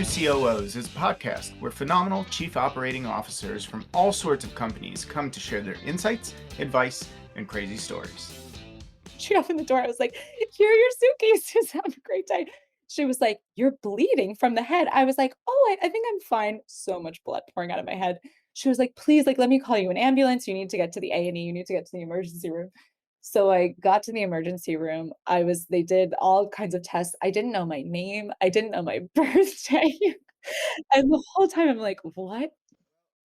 Two COOs is a podcast where phenomenal chief operating officers from all sorts of companies come to share their insights, advice, and crazy stories. She opened the door. I was like, "Here are your suitcases. Have a great day." She was like, "You're bleeding from the head." I was like, "Oh, I think I'm fine." So much blood pouring out of my head. She was like, "Please, like, let me call you an ambulance. You need to get to the A&E. You need to get to the emergency room." So I got to the emergency room. They did all kinds of tests. I didn't know my name. I didn't know my birthday. And the whole time I'm like, "What?"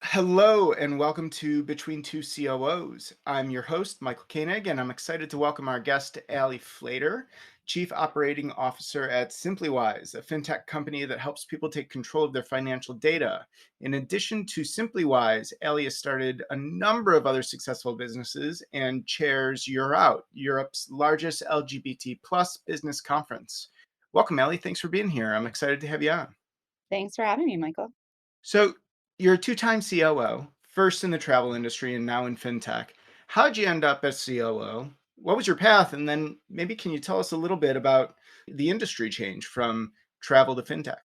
Hello, and welcome to Between Two COOs. I'm your host, Michael Koenig, and I'm excited to welcome our guest, Allie Fleder, Chief Operating Officer at SimplyWise, a fintech company that helps people take control of their financial data. In addition to SimplyWise, Allie has started a number of other successful businesses and chairs EUROUT, Europe's largest LGBT plus business conference. Welcome, Allie. Thanks for being here. I'm excited to have you on. Thanks for having me, Michael. So you're a two-time COO, first in the travel industry and now in fintech. How'd you end up as COO? What was your path? And then maybe can you tell us a little bit about the industry change from travel to fintech?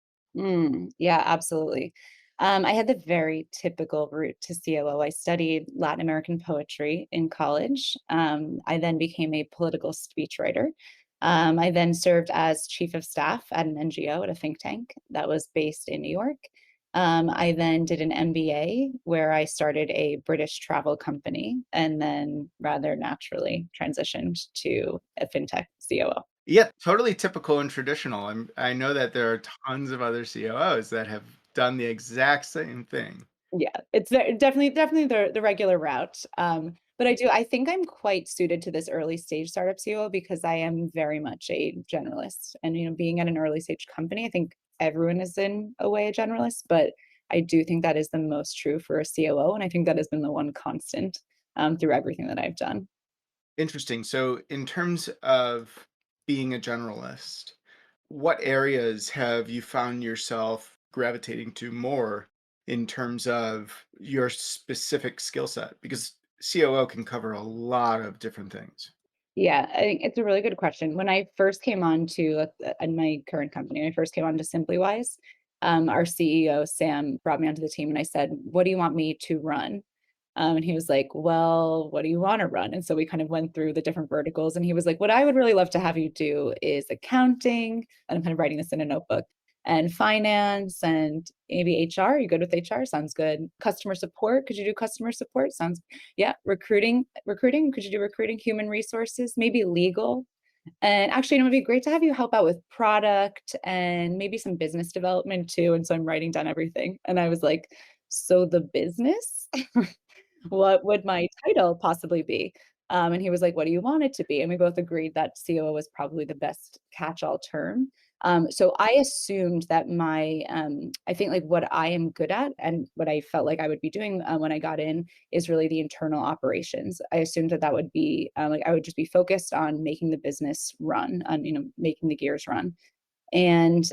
Yeah, absolutely. I had the very typical route to COO. I studied Latin American poetry in college. I then became a political speechwriter. I then served as chief of staff at an NGO at a think tank that was based in New York. I then did an MBA where I started a British travel company and then rather naturally transitioned to a fintech COO. Yeah, totally typical and traditional. I know that there are tons of other COOs that have done the exact same thing. Yeah, it's definitely the regular route, but I think I'm quite suited to this early stage startup CEO because I am very much a generalist, and, being at an early stage company, I think everyone is in a way a generalist, but I do think that is the most true for a COO, and I think that has been the one constant, through everything that I've done. Interesting. So in terms of being a generalist, what areas have you found yourself gravitating to more in terms of your specific skill set? Because COO can cover a lot of different things. Yeah, I think it's a really good question. When I first came on to in my current company, when I first came on to SimplyWise, our CEO, Sam, brought me onto the team and I said, "What do you want me to run?" And he was like, "Well, what do you want to run?" And so we kind of went through the different verticals. And he was like, "What I would really love to have you do is accounting." And I'm kind of writing this in a notebook and finance and maybe HR. You good with HR? Sounds good. Customer support. Could you do customer support? Sounds yeah. Recruiting. Could you do recruiting? Human resources, maybe legal. And actually, it would be great to have you help out with product and maybe some business development too. And so I'm writing down everything. And I was like, so the business? What would my title possibly be? And he was like, "What do you want it to be?" And we both agreed that COO was probably the best catch-all term. So I assumed that I think like what I am good at and what I felt like I would be doing when I got in is really the internal operations. I assumed that that would be like I would just be focused on making the business run, on making the gears run. And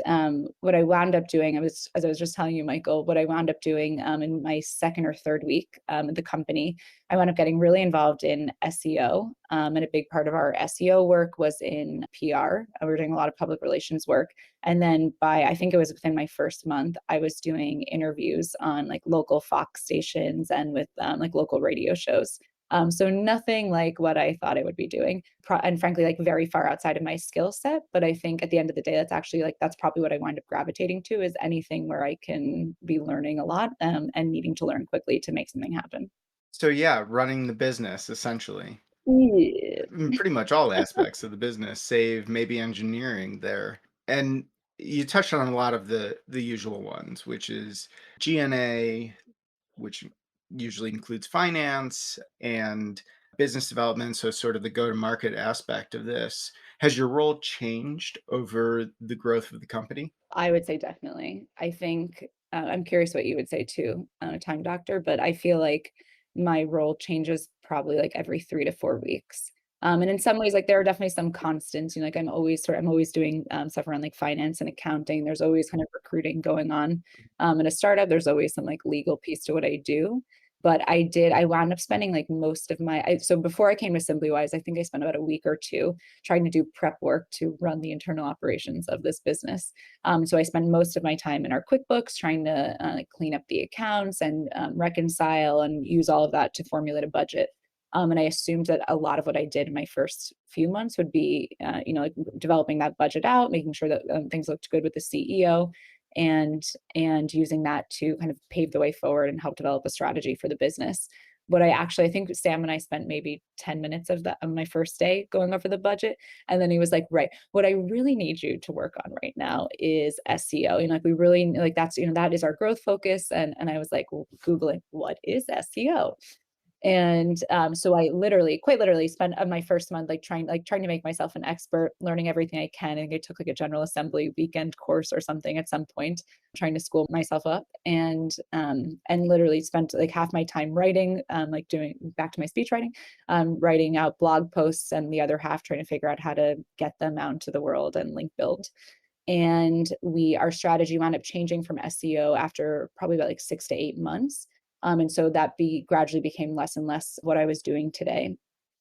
what I wound up doing, as I was just telling you, Michael, what I wound up doing in my second or third week at the company, I wound up getting really involved in SEO. And a big part of our SEO work was in PR. We were doing a lot of public relations work. And then I think it was within my first month, I was doing interviews on like local Fox stations and with like local radio shows. So nothing like what I thought I would be doing, and frankly, like very far outside of my skill set. But I think at the end of the day, that's actually like that's probably what I wind up gravitating to is anything where I can be learning a lot and needing to learn quickly to make something happen. So yeah, running the business essentially. Yeah. Pretty much all aspects of the business, save maybe engineering there. And you touched on a lot of the usual ones, which is G&A, which usually includes finance and business development, so sort of the go-to-market aspect of this. Has your role changed over the growth of the company? I would say definitely. I think I'm curious what you would say too, time doctor, but I feel like my role changes probably like every 3 to 4 weeks. And in some ways, like there are definitely some constants. Like I'm always doing stuff around like finance and accounting. There's always kind of recruiting going on. In a startup, there's always some like legal piece to what I do. But I wound up spending like most of so before I came to SimplyWise, I think I spent about a week or two trying to do prep work to run the internal operations of this business. So I spend most of my time in our QuickBooks trying to like clean up the accounts and reconcile and use all of that to formulate a budget. And I assumed that a lot of what I did in my first few months would be, like developing that budget out, making sure that things looked good with the CEO, and using that to kind of pave the way forward and help develop a strategy for the business. What I think Sam and I spent maybe 10 minutes of that on my first day going over the budget. And then he was like, right, what I really need you to work on right now is SEO. Like we really like that's, that is our growth focus. And I was like, well, Googling what is SEO? And so I quite literally spent my first month trying to make myself an expert, learning everything I can. And I took like a general assembly weekend course or something at some point, trying to school myself up, and literally spent like half my time writing, like doing back to my speech writing, writing out blog posts, and the other half trying to figure out how to get them out into the world and link build. And our strategy wound up changing from SEO after probably about like 6 to 8 months. And so that gradually became less and less what I was doing today.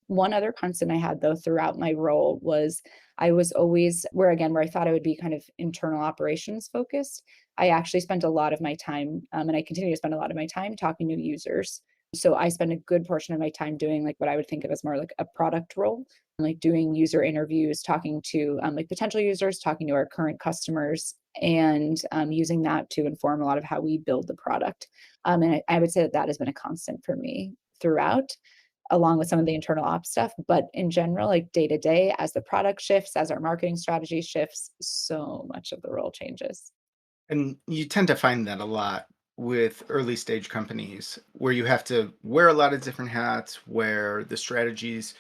One other constant I had though throughout my role was I was always where I thought I would be kind of internal operations focused. I actually spent a lot of my time, and I continue to spend a lot of my time talking to users. So I spend a good portion of my time doing like what I would think of as more like a product role, like doing user interviews, talking to like potential users, talking to our current customers, and using that to inform a lot of how we build the product. And I would say that that has been a constant for me throughout, along with some of the internal ops stuff. But in general, like day to day, as the product shifts, as our marketing strategy shifts, so much of the role changes. And you tend to find that a lot with early stage companies where you have to wear a lot of different hats, where the strategies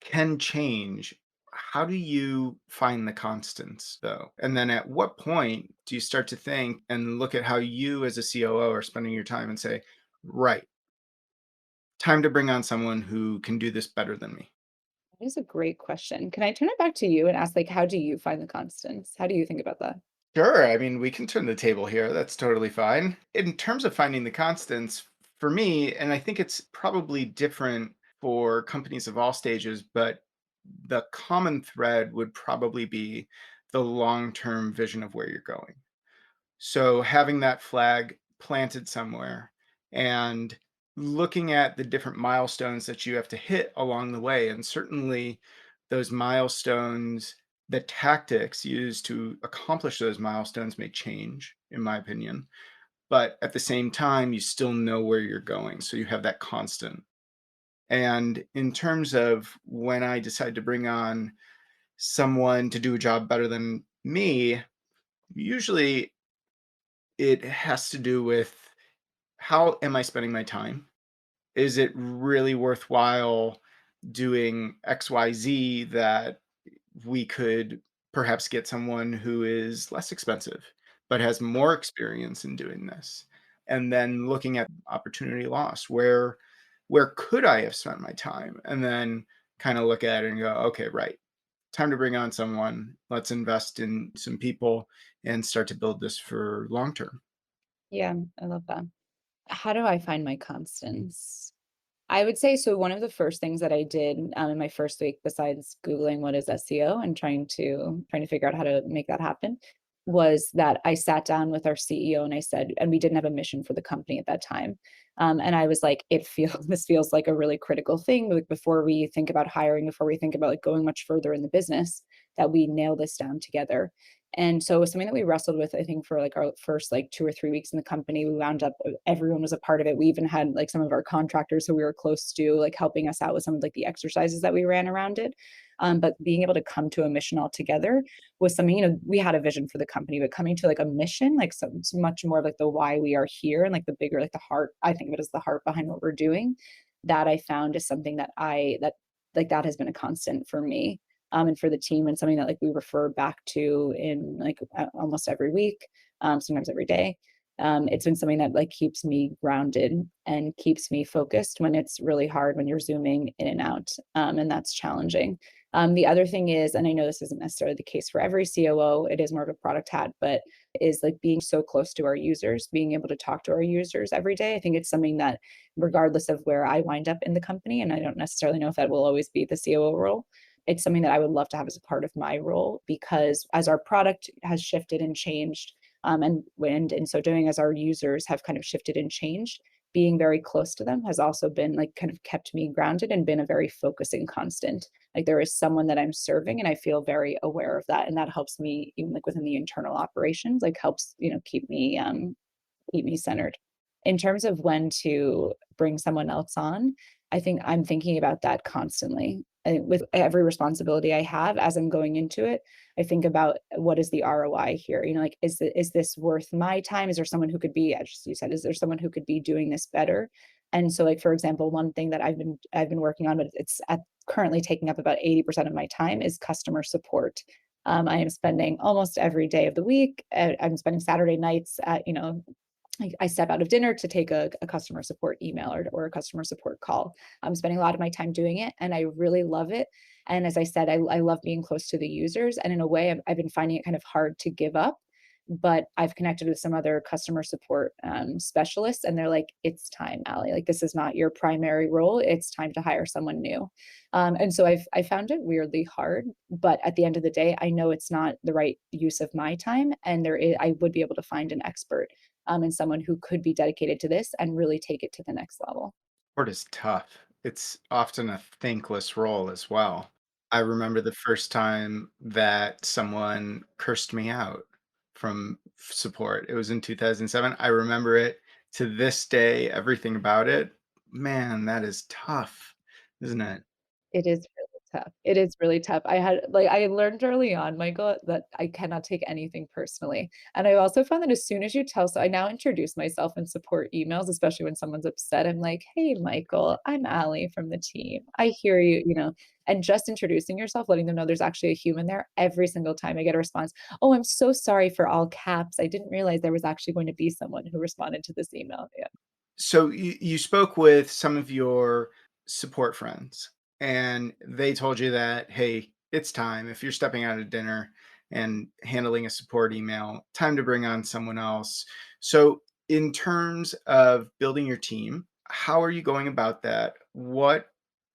can change. How do you find the constants though? And then at what point do you start to think and look at how you as a COO are spending your time and say, right, time to bring on someone who can do this better than me? That is a great question. Can I turn it back to you and ask, like, how do you find the constants? How do you think about that? Sure. I mean, we can turn the table here. That's totally fine. In terms of finding the constants, for me, and I think it's probably different for companies of all stages, but the common thread would probably be the long term vision of where you're going. So having that flag planted somewhere and looking at the different milestones that you have to hit along the way, and certainly those milestones, the tactics used to accomplish those milestones may change, in my opinion. But at the same time, you still know where you're going. So you have that constant. And in terms of when I decide to bring on someone to do a job better than me, usually it has to do with how am I spending my time? Is it really worthwhile doing XYZ that we could perhaps get someone who is less expensive, but has more experience in doing this? And then looking at opportunity loss, where could I have spent my time? And then kind of look at it and go, okay, right, time to bring on someone. Let's invest in some people and start to build this for long term. Yeah, I love that. How do I find my constants? I would say so one of the first things that I did, in my first week, besides Googling what is SEO and trying to figure out how to make that happen, was that I sat down with our CEO and I said, and we didn't have a mission for the company at that time. And I was like, this feels like a really critical thing. Like before we think about hiring, before we think about like going much further in the business, that we nail this down together. And so it was something that we wrestled with, I think, for like our first like 2 or 3 weeks in the company. We wound up, everyone was a part of it. We even had like some of our contractors who we were close to, like helping us out with some of like the exercises that we ran around it. But being able to come to a mission all together was something, we had a vision for the company, but coming to like a mission, like so much more of like the why we are here and like the bigger, like the heart, I think of it as the heart behind what we're doing, that I found is something that has been a constant for me, and for the team, and something that like we refer back to in like almost every week, sometimes every day. It's been something that like keeps me grounded and keeps me focused when it's really hard when you're zooming in and out, and that's challenging. The other thing is, and I know this isn't necessarily the case for every COO, it is more of a product hat, but is like being so close to our users, being able to talk to our users every day. I think it's something that, regardless of where I wind up in the company, and I don't necessarily know if that will always be the COO role, it's something that I would love to have as a part of my role because as our product has shifted and changed, and in so doing, as our users have kind of shifted and changed, being very close to them has also been like kind of kept me grounded and been a very focusing constant. Like there is someone that I'm serving and I feel very aware of that. And that helps me even like within the internal operations, like helps, keep me centered. In terms of when to bring someone else on, I think I'm thinking about that constantly. With every responsibility I have as I'm going into it, I think about what is the ROI here? Like, is this worth my time? Is there someone who could be, as you said, is there someone who could be doing this better? And so, like for example, one thing that I've been working on, but currently taking up about 80% of my time is customer support. I am spending almost every day of the week. I'm spending Saturday nights at I step out of dinner to take a customer support email or a customer support call. I'm spending a lot of my time doing it and I really love it. And as I said, I love being close to the users. And in a way, I've been finding it kind of hard to give up. But I've connected with some other customer support specialists, and they're like, "It's time, Allie. Like this is not your primary role. It's time to hire someone new." And so I found it weirdly hard, but at the end of the day, I know it's not the right use of my time, and I would be able to find an expert and someone who could be dedicated to this and really take it to the next level. Sport is tough. It's often a thankless role as well. I remember the first time that someone cursed me out from support. It was in 2007. I remember it to this day, everything about it. Man, that is tough, isn't it? It is really tough. It is really tough. I learned early on, Michael, that I cannot take anything personally. And I also found that as soon as you tell so I now introduce myself in support emails, especially when someone's upset. I'm like, "Hey, Michael, I'm Allie from the team. I hear you," and just introducing yourself, letting them know there's actually a human there. Every single time I get a response, "Oh, I'm so sorry," for all caps. I didn't realize there was actually going to be someone who responded to this email. Yeah. So you spoke with some of your support friends, and they told you that, hey, it's time. If you're stepping out of dinner and handling a support email, time to bring on someone else. So, in terms of building your team, how are you going about that? What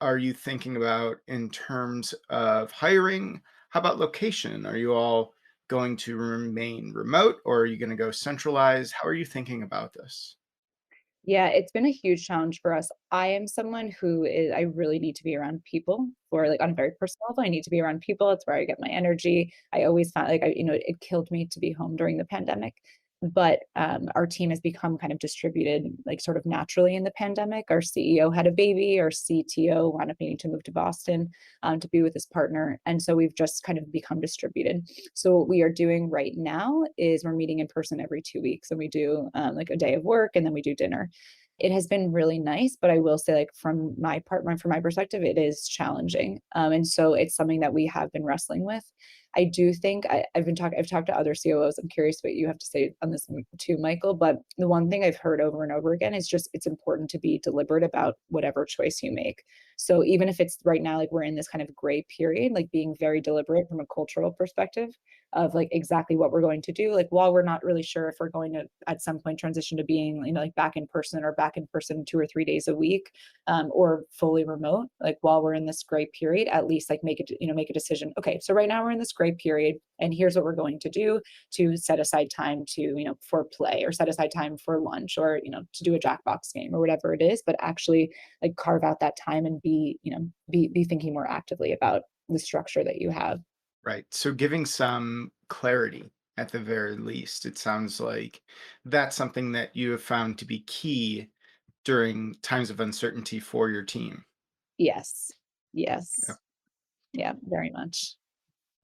are you thinking about in terms of hiring? How about location? Are you all going to remain remote or are you going to go centralized? How are you thinking about this? Yeah, it's been a huge challenge for us. I am someone who is I really need to be around people for like on a very personal level. I need to be around people. It's where I get my energy. I always found like it killed me to be home during the pandemic. But our team has become kind of distributed like sort of naturally in the pandemic. Our CEO had a baby, our CTO wound up needing to move to Boston to be with his partner. And so we've just kind of become distributed. So what we are doing right now is we're meeting in person every 2 weeks and we do like a day of work and then we do dinner. It has been really nice, but I will say, like from my perspective, it is challenging, and so it's something that we have been wrestling with. I do think I've talked to other COOs. I'm curious what you have to say on this too, Michael. But the one thing I've heard over and over again is just it's important to be deliberate about whatever choice you make. So even if it's right now, like we're in this kind of gray period, like being very deliberate from a cultural perspective of like exactly what we're going to do. Like while we're not really sure if we're going to at some point transition to being, like back in person or back in person 2 or 3 days a week, or fully remote, like while we're in this gray period, at least like make a decision. Okay, so right now we're in this gray period and here's what we're going to do to set aside time to, for play or set aside time for lunch or, to do a Jackbox game or whatever it is, but actually like carve out that time and be thinking more actively about the structure that you have. Right. So giving some clarity at the very least, it sounds like that's something that you have found to be key during times of uncertainty for your team. Yes. Yeah, Yes. Yeah, very much.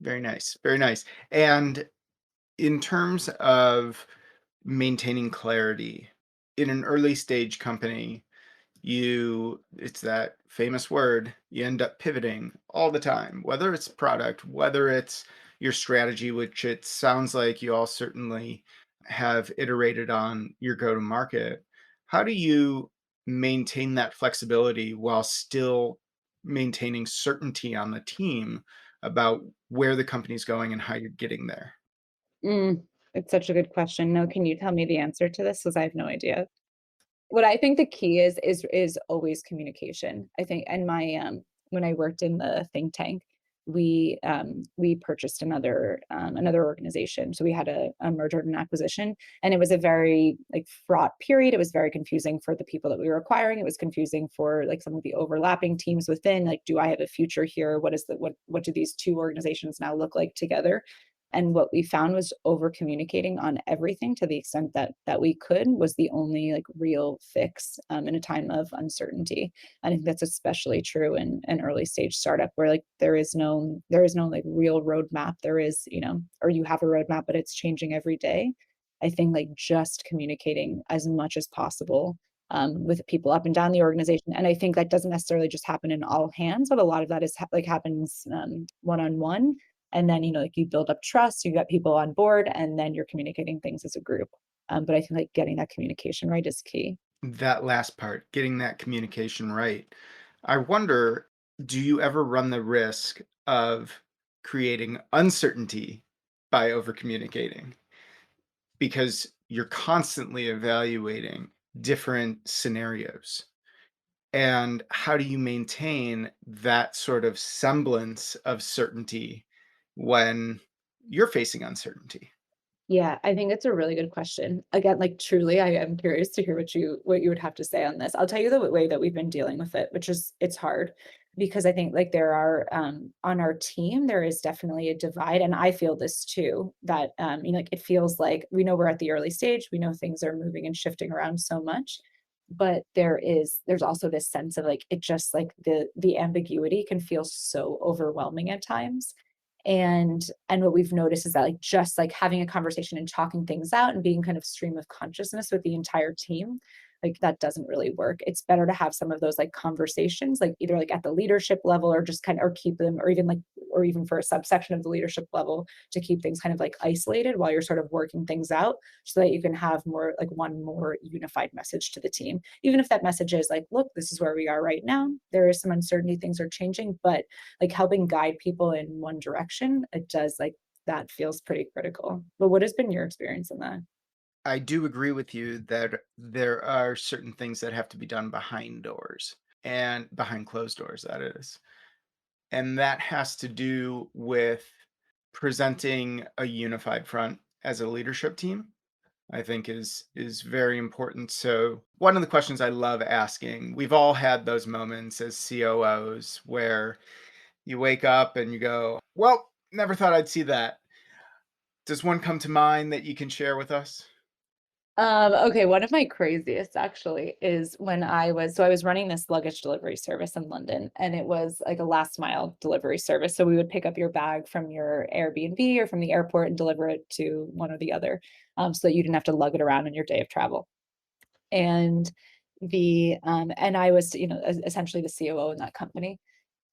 very nice. Very nice. And in terms of maintaining clarity in an early stage company, it's that famous word, you end up pivoting all the time, whether it's product, whether it's your strategy, which it sounds like you all certainly have iterated on your go to market. How do you maintain that flexibility while still maintaining certainty on the team about where the company's going and how you're getting there? Mm, it's such a good question. No, can you tell me the answer to this? Because I have no idea. What I think the key is always communication. I think and my, when I worked in the think tank, we purchased another organization. So we had a merger and acquisition, and it was a very, like, fraught period. It was very confusing for the people that we were acquiring. It was confusing for, like, some of the overlapping teams within, like, do I have a future here? What do these 2 organizations now look like together? And what we found was over communicating on everything to the extent that we could was the only, like, real fix, in a time of uncertainty. I think that's especially true in an early stage startup where, like, there is no, like, real roadmap. There is, or you have a roadmap, but it's changing every day. I think, like, just communicating as much as possible, with people up and down the organization, and I think that doesn't necessarily just happen in all hands, but a lot of that happens, one-on-one, and then, like, you build up trust, you get people on board, and then you're communicating things as a group. But I think, like, getting that communication right is key. That last part, getting that communication right. I wonder, do you ever run the risk of creating uncertainty by over communicating? Because you're constantly evaluating different scenarios. And how do you maintain that sort of semblance of certainty when you're facing uncertainty? Yeah, I think it's a really good question. Again, like, truly, I am curious to hear what you would have to say on this. I'll tell you the way that we've been dealing with it, which is it's hard because I think, like, there are, on our team, there is definitely a divide, and I feel this too, that, like, it feels like we know we're at the early stage, we know things are moving and shifting around so much, but there's also this sense of, like, it just, like, the ambiguity can feel so overwhelming at times. And what we've noticed is that, like, just, like, having a conversation and talking things out and being kind of stream of consciousness with the entire team, like, that doesn't really work. It's better to have some of those, like, conversations, like, either, like, at the leadership level or just kind of or keep them or even for a subsection of the leadership level to keep things kind of, like, isolated while you're sort of working things out so that you can have more like, one more unified message to the team. Even if that message is like, "Look, this is where we are right now. There is some uncertainty, things are changing," but, like, helping guide people in one direction, it does, like, that feels pretty critical. But what has been your experience in that? I do agree with you that there are certain things that have to be done behind doors and behind closed doors, that is. And that has to do with presenting a unified front as a leadership team. I think is very important. So one of the questions I love asking, we've all had those moments as COOs where you wake up and you go, "Well, never thought I'd see that." Does one come to mind that you can share with us? Okay, one of my craziest actually is when I was running this luggage delivery service in London, and it was like a last mile delivery service. So we would pick up your bag from your Airbnb or from the airport and deliver it to one or the other, so that you didn't have to lug it around on your day of travel. And and I was, essentially the COO in that company.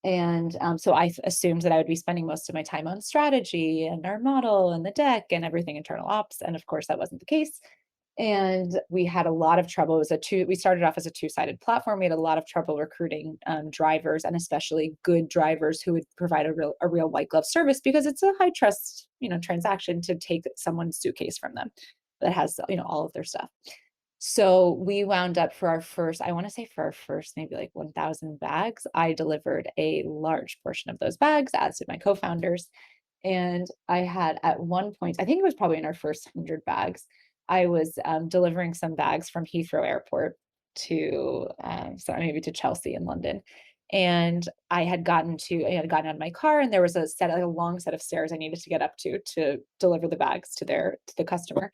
And so I assumed that I would be spending most of my time on strategy and our model and the deck and everything internal ops. And of course, that wasn't the case. And we had a lot of trouble. It was we started off as a two-sided platform. We had a lot of trouble recruiting drivers, and especially good drivers who would provide a real white glove service, because it's a high trust, transaction to take someone's suitcase from them that has, all of their stuff. So we wound up for our first, I want to say for our first maybe like 1,000 bags, I delivered a large portion of those bags, as did my co-founders. And I had at one point, I think it was probably in our first 100 bags, I was delivering some bags from Heathrow Airport to, sorry, maybe to Chelsea in London. And I had gotten out of my car, and there was like a long set of stairs I needed to get up to deliver the bags to the customer.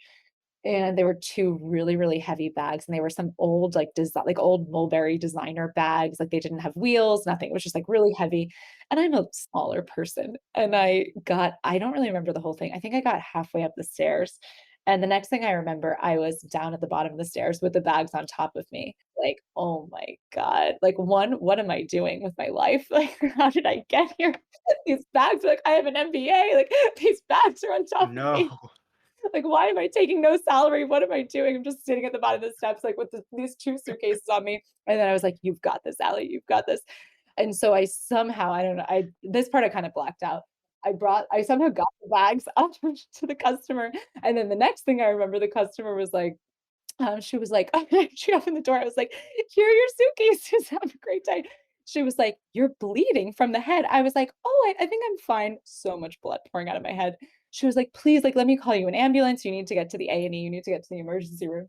And they were 2 really, really heavy bags, and they were some old, like old Mulberry designer bags, like, they didn't have wheels, nothing, it was just, like, really heavy, and I'm a smaller person, and I don't really remember the whole thing, I think I got halfway up the stairs, and the next thing I remember, I was down at the bottom of the stairs with the bags on top of me, like, "Oh my god," like, what am I doing with my life? Like, "How did I get here? These bags, like, I have an MBA, like, these bags are on top of me." No. Like, why am I taking no salary? What am I doing? I'm just sitting at the bottom of the steps, like with these two suitcases on me. And then I was like, you've got this, Allie, you've got this. And so I somehow, I don't know, this part I kind of blacked out. I somehow got the bags up to the customer. And then the next thing I remember, the customer was like, she was like, she opened the door. I was like, here are your suitcases. Have a great day. She was like, you're bleeding from the head. I was like, oh, I think I'm fine. So much blood pouring out of my head. She was like, please, like, let me call you an ambulance. You need to get to the A&E. You need to get to the emergency room.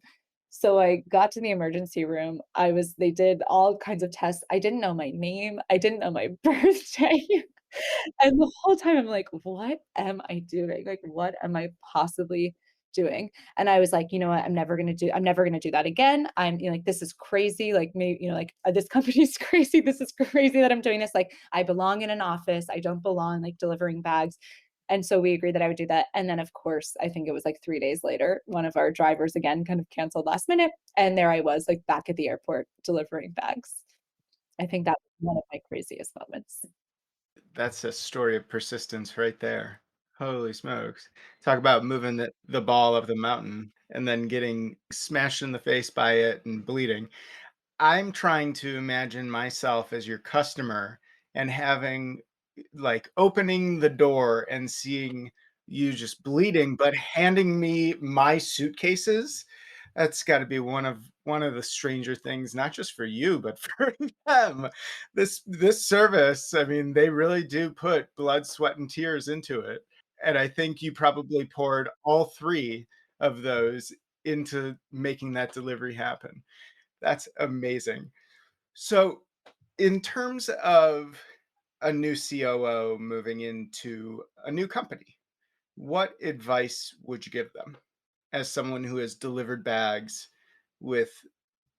So I got to the emergency room. They did all kinds of tests. I didn't know my name. I didn't know my birthday. And the whole time I'm like, "What am I doing? Like, what am I possibly doing?" And I was like, "You know what? I'm never gonna do that again. Like, this is crazy. Like, maybe, like, this company's crazy. This is crazy that I'm doing this. Like, I belong in an office. I don't belong, like, delivering bags." And so we agreed that I would do that. And then, of course, I think it was, like, 3 days later, one of our drivers again kind of canceled last minute, and there I was, like, back at the airport delivering bags. I think that was one of my craziest moments. That's a story of persistence right there. Holy smokes. Talk about moving the ball of the mountain and then getting smashed in the face by it and bleeding. I'm trying to imagine myself as your customer and having like opening the door and seeing you just bleeding, but handing me my suitcases. That's got to be one of the stranger things, not just for you, but for them. This service, I mean, they really do put blood, sweat, and tears into it. And I think you probably poured all three of those into making that delivery happen. That's amazing. So, in terms of a new COO moving into a new company, what advice would you give them as someone who has delivered bags with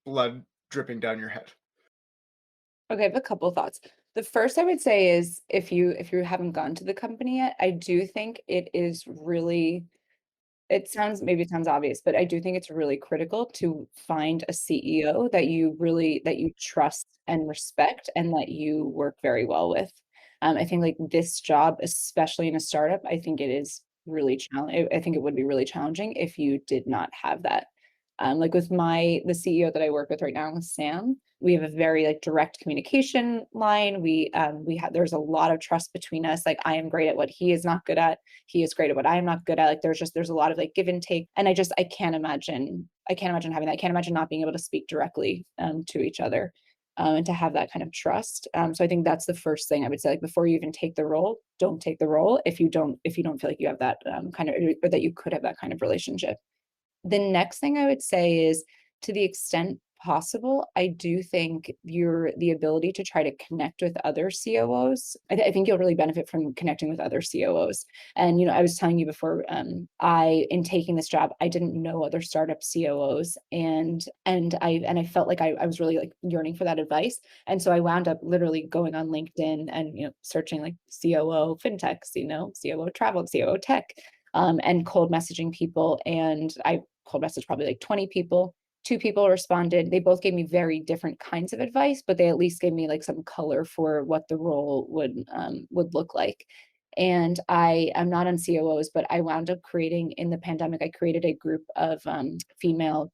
blood dripping down your head? Okay, I have a couple thoughts. The first I would say is if you haven't gone to the company yet, I do think it is really maybe it sounds obvious, but I do think it's really critical to find a CEO that you trust and respect and that you work very well with. I think like this job, especially in a startup, I think it is really challenging. I think it would be really challenging if you did not have that. Like with the CEO that I work with right now, with Sam, we have a very like direct communication line. We have there's a lot of trust between us. Like I am great at what he is not good at. He is great at what I am not good at. Like there's a lot of like give and take. And I can't imagine having that. I can't imagine not being able to speak directly to each other. And to have that kind of trust. So I think that's the first thing I would say. Like before you even take the role, don't take the role if you don't feel like you have that kind of or that you could have that kind of relationship. The next thing I would say is, to the extent possible, I do think the ability to try to connect with other COOs. I think you'll really benefit from connecting with other COOs. And I was telling you before, in taking this job, I didn't know other startup COOs, and I felt like I was really like yearning for that advice. And so I wound up literally going on LinkedIn and searching like COO fintechs, COO travel, COO tech, and cold messaging people. And I cold messaged probably like 20 people. Two people responded. They both gave me very different kinds of advice, but they at least gave me like some color for what the role would look like. And I am not on COOs, but I wound up creating in the pandemic. I created a group of female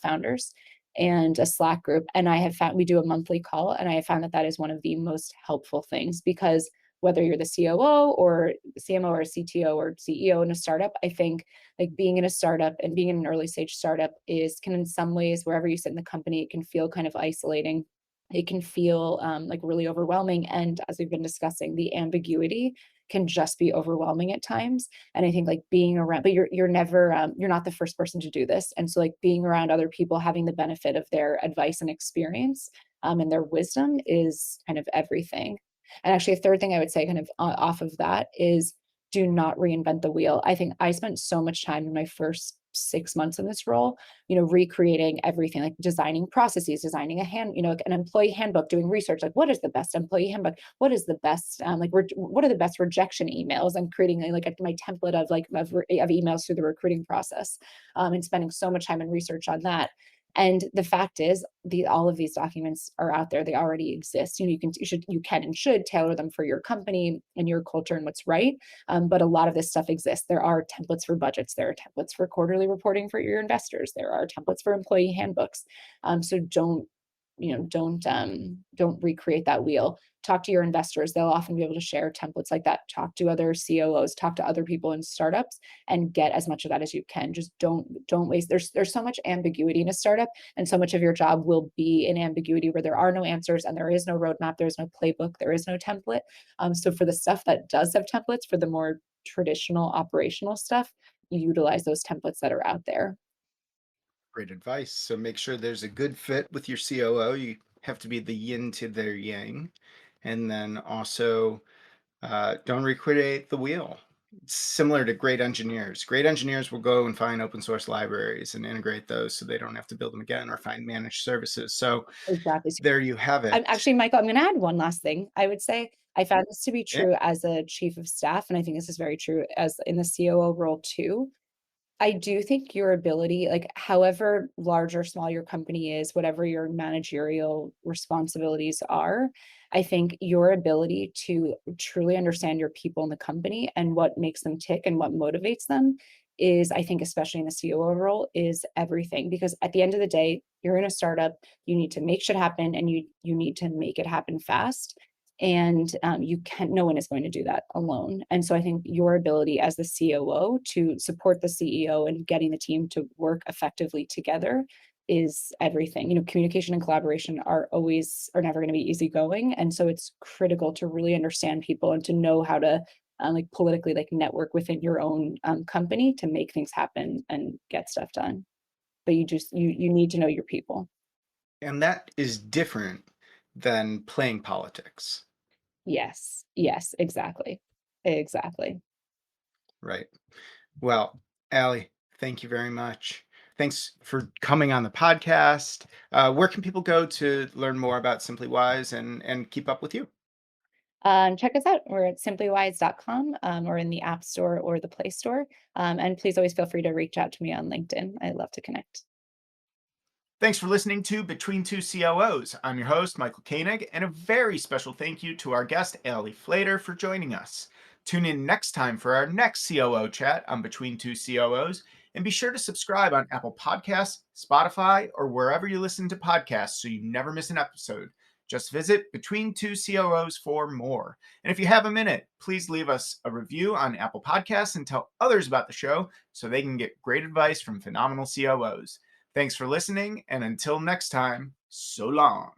founders, and a Slack group. And I have found we do a monthly call, and I have found that that is one of the most helpful things because whether you're the COO or the CMO or CTO or CEO in a startup, I think like being in a startup and being in an early stage startup can in some ways, wherever you sit in the company, it can feel kind of isolating. It can feel like really overwhelming. And as we've been discussing, the ambiguity can just be overwhelming at times. And I think like being around, but you're never you're not the first person to do this. And so like being around other people, having the benefit of their advice and experience and their wisdom is kind of everything. And actually, a third thing I would say, kind of off of that, is do not reinvent the wheel. I think I spent so much time in my first 6 months in this role, recreating everything, like designing processes, designing like an employee handbook, doing research, like what is the best employee handbook, what is the best, what are the best rejection emails, and creating my template of emails through the recruiting process, and spending so much time and research on that. And the fact is, all of these documents are out there. They already exist. You can and should tailor them for your company and your culture and what's right. But a lot of this stuff exists. There are templates for budgets. There are templates for quarterly reporting for your investors. There are templates for employee handbooks. So don't recreate that wheel. Talk to your investors. They'll often be able to share templates like that. Talk to other COOs, talk to other people in startups, and get as much of that as you can. Just don't waste. There's so much ambiguity in a startup, and so much of your job will be in ambiguity where there are no answers and there is no roadmap, there's no playbook, there is no template. So for the stuff that does have templates, for the more traditional operational stuff, you utilize those templates that are out there. Great advice. So make sure there's a good fit with your COO. You have to be the yin to their yang. And then also, don't recreate the wheel. It's similar to great engineers. Great engineers will go and find open source libraries and integrate those so they don't have to build them again or find managed services. So Exactly. there you have I'm it. actually, Michael, I'm going to add one last thing. I would say I found this to be Yeah. true as a chief of staff, and I think this is very true as in the COO role too. I do think your ability, like however large or small your company is, whatever your managerial responsibilities are, I think your ability to truly understand your people in the company and what makes them tick and what motivates them is, I think, especially in the COO role, is everything. Because at the end of the day, you're in a startup, you need to make shit happen and you need to make it happen fast. And no one is going to do that alone. And so I think your ability as the COO to support the CEO and getting the team to work effectively together is everything. Communication and collaboration are never going to be easygoing. And so it's critical to really understand people and to know how to like politically like network within your own company to make things happen and get stuff done. But you need to know your people. And that is different than playing politics, Yes. Yes, exactly. Exactly. right? Well, Allie, thank you very much. Thanks for coming on the podcast. Where can people go to learn more about SimplyWise and keep up with you? Check us out. We're at simplywise.com or in the App Store or the Play Store. And please always feel free to reach out to me on LinkedIn. I'd love to connect. Thanks for listening to Between Two COOs. I'm your host, Michael Koenig, and a very special thank you to our guest, Allie Fleder, for joining us. Tune in next time for our next COO chat on Between Two COOs, and be sure to subscribe on Apple Podcasts, Spotify, or wherever you listen to podcasts so you never miss an episode. Just visit Between Two COOs for more. And if you have a minute, please leave us a review on Apple Podcasts and tell others about the show so they can get great advice from phenomenal COOs. Thanks for listening, and until next time, so long.